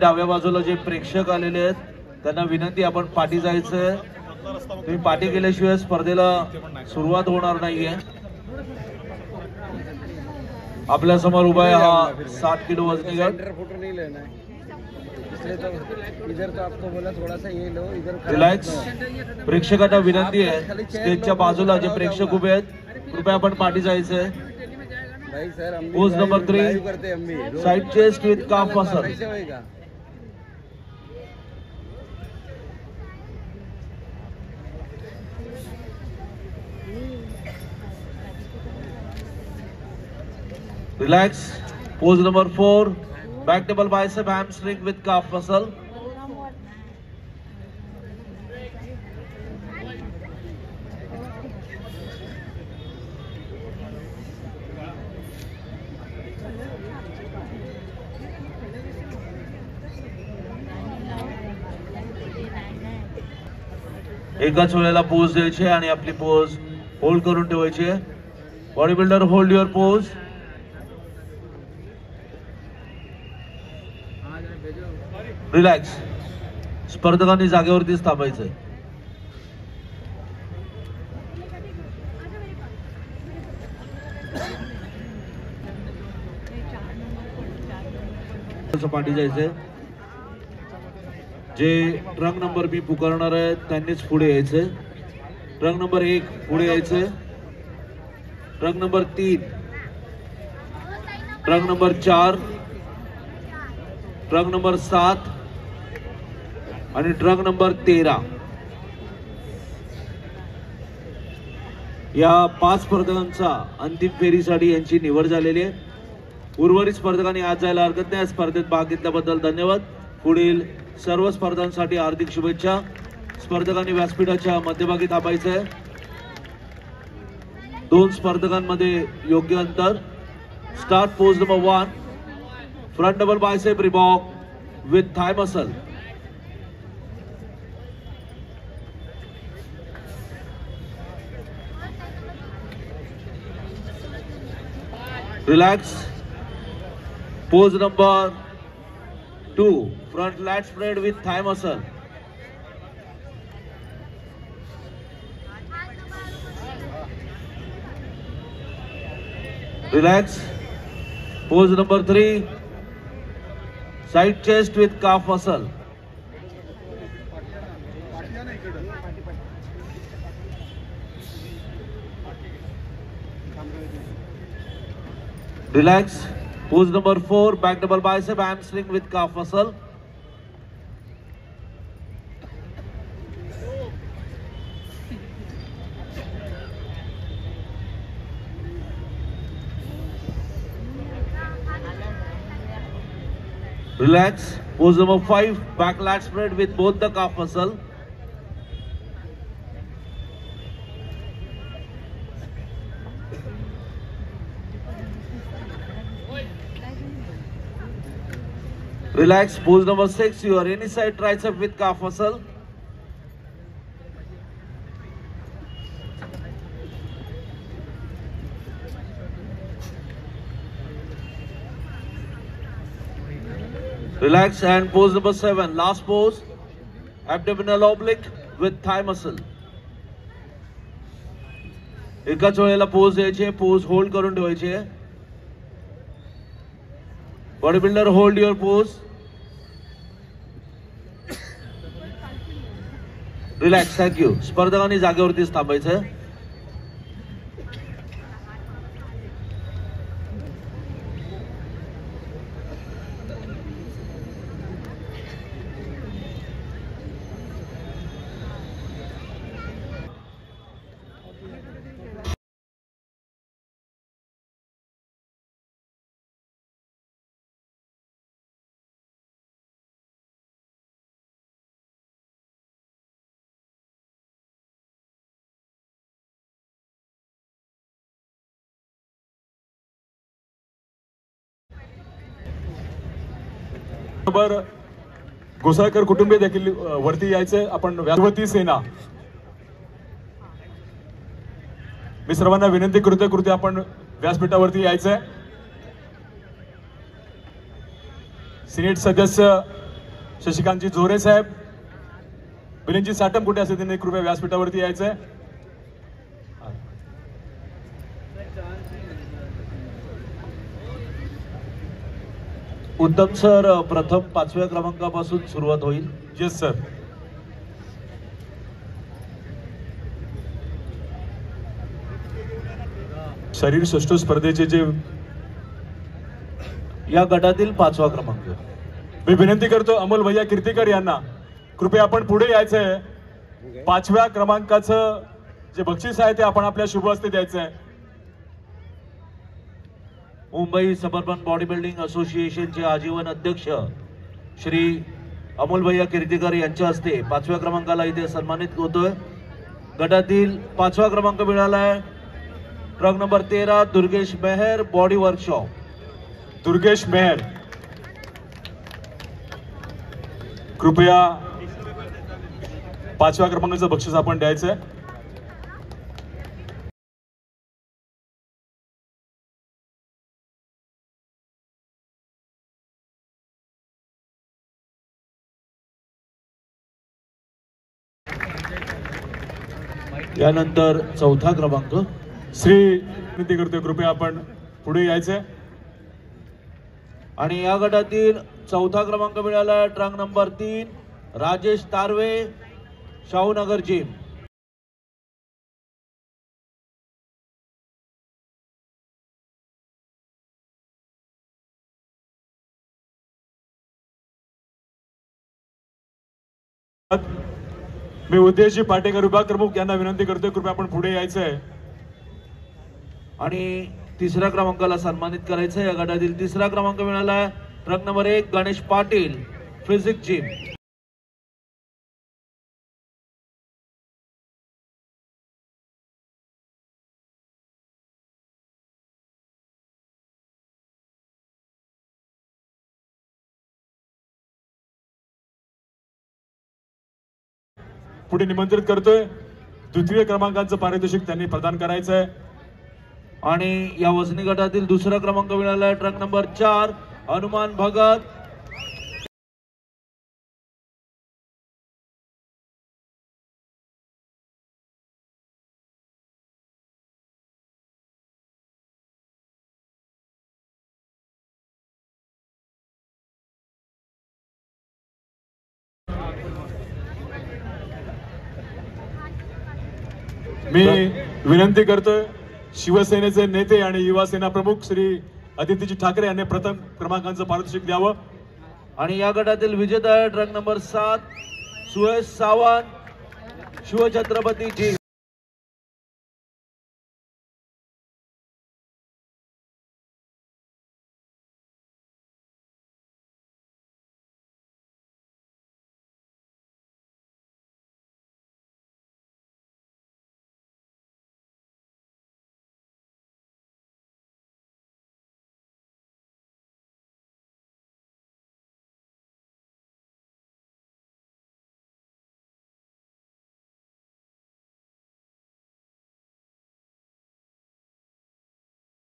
डाव्या बाजूला जे प्रेक्षक आलेले आहेत त्यांना विनंती, आपण पाठी जायचंय. तुम्ही पाठी गेल्याशिवाय स्पर्धेला सुरुवात होणार नाहीये. आपल्या समोर उभा आहे हा 7 किलो वजनी गट. रिलॅक्स. प्रेक्षकांना विनंती आहे, स्टेजच्या बाजूला जे प्रेक्षक उभे आहेत कृपया आपण पाठी जायचंय. Pose number 3, side chest with calf muscle. Relax. Pose number 4, back double bicep hamstring with calf muscle. एकाच वेळेला पोज द्यायची आणि आपली पोज होल्ड करून ठेवायची. Body builder, hold your pose. Relax. स्पर्धकांनी जागेवरतीच थांबायचंय. पाठी जायचंय. जे ट्रक नंबर मी पुकारणार आहे त्यांनीच पुढे यायचंय. ट्रक नंबर 1 पुढे यायचंय. Truck number 3, truck number 4, truck number 7 आणि ट्रक नंबर 13. या 5 स्पर्धकांचा अंतिम फेरीसाठी यांची निवड झालेली आहे. उर्वरित स्पर्धकांनी आज जायला हरकत नाही. स्पर्धेत भाग घेतल्याबद्दल धन्यवाद. पुढील सर्व स्पर्धांसाठी हार्दिक शुभेच्छा. स्पर्धकांनी व्यासपीठाच्या मध्यभागी थांबायचं आहे. 2 स्पर्धकांमध्ये योग्य अंतर. Start pose number 1, front double bicep रिबॉक with thigh muscle. Relax. Pose number 2, front lat spread with thigh muscle. Relax. Pose number 3, side chest with calf muscle. Relax. Pose number 4, back double bicep hamstring with calf muscle. Relax. Pose number 5, back lat spread with both the calf muscle. Relax. Pose number 6, your any side tricep with calf muscle. Relax. And pose number 7, last pose, abdominal oblique with thigh muscle. एकाच वेळेला pose द्यायचे. Pose hold करून ठेवायचे. Body builder, hold your pose. Relax. Thank you. स्पर्धकांनी जागेवरतीच थांबायचं. घोसाळकर कुटुंबीय देखील वरती यायचे. आपण व्यासपीठावरती सेना, मी सर्वांना विनंती करते आपण व्यासपीठावरती यायचंय. सिनेट सदस्य शशिकांतजी जोरे साहेब, मिलिंदजी साटम कुठे असेल त्यांनी कृपया व्यासपीठावरती यायचंय. उत्तम सर, प्रथम 5व्या क्रमांकापासून सुरुवात होईल. Yes sir. शरीर षष्ठ स्पर्धेचे जे या गटातील 5वा क्रमांक. मी विनंती करतो अमोल भैया कीर्तीकर यांना कृपया आपण पुढे यायचंय. 5व्या क्रमांकाचं जे बक्षीस आहे ते आपण आपल्या शुभ हस्ते द्यायचंय. मुंबई समर्पण बॉडी बिल्डिंग असोसिएशनचे आजीवन अध्यक्ष श्री अमोल भैया कीर्तीकर यांच्या हस्ते 5व्या क्रमांकाला इथे सन्मानित होतोय. गटातील 5वा क्रमांक मिळाला आहे ट्रक number 13 Durgesh Meher, body workshop. Durgesh Meher, कृपया 5व्या क्रमांकाचं बक्षीस आपण द्यायचंय. यानंतर 4था क्रमांक. श्री विनंती करतोय कृपया आपण पुढे यायचंय. आणि या गटातील 4था क्रमांक मिळाला truck number 3 Rajesh Tarwe, Shahunagar gym. मी उद्देशजी पाटेकर विभाग प्रमुख यांना विनंती करतोय कृपया आपण पुढे यायचंय. आणि 3ऱ्या क्रमांकाला सन्मानित करायचं. या गटातील 3रा क्रमांक मिळाला truck number 1 Ganesh Patil, physics gym. पुढे निमंत्रित करतोय. 2य क्रमांकाचं पारितोषिक त्यांनी प्रदान करायचंय. आणि या वजनी गटातील 2रा क्रमांक मिळाला ट्रक नंबर 4 हनुमान भगत. मी विनंती करतोय शिवसेनेचे नेते आणि युवा सेना प्रमुख श्री आदित्यजी ठाकरे यांनी प्रथम क्रमांकाचं पारितोषिक द्यावं. आणि या गटातील विजेता आहे ट्रक नंबर 7 सुयश सावंत, शिवछत्रपती जी.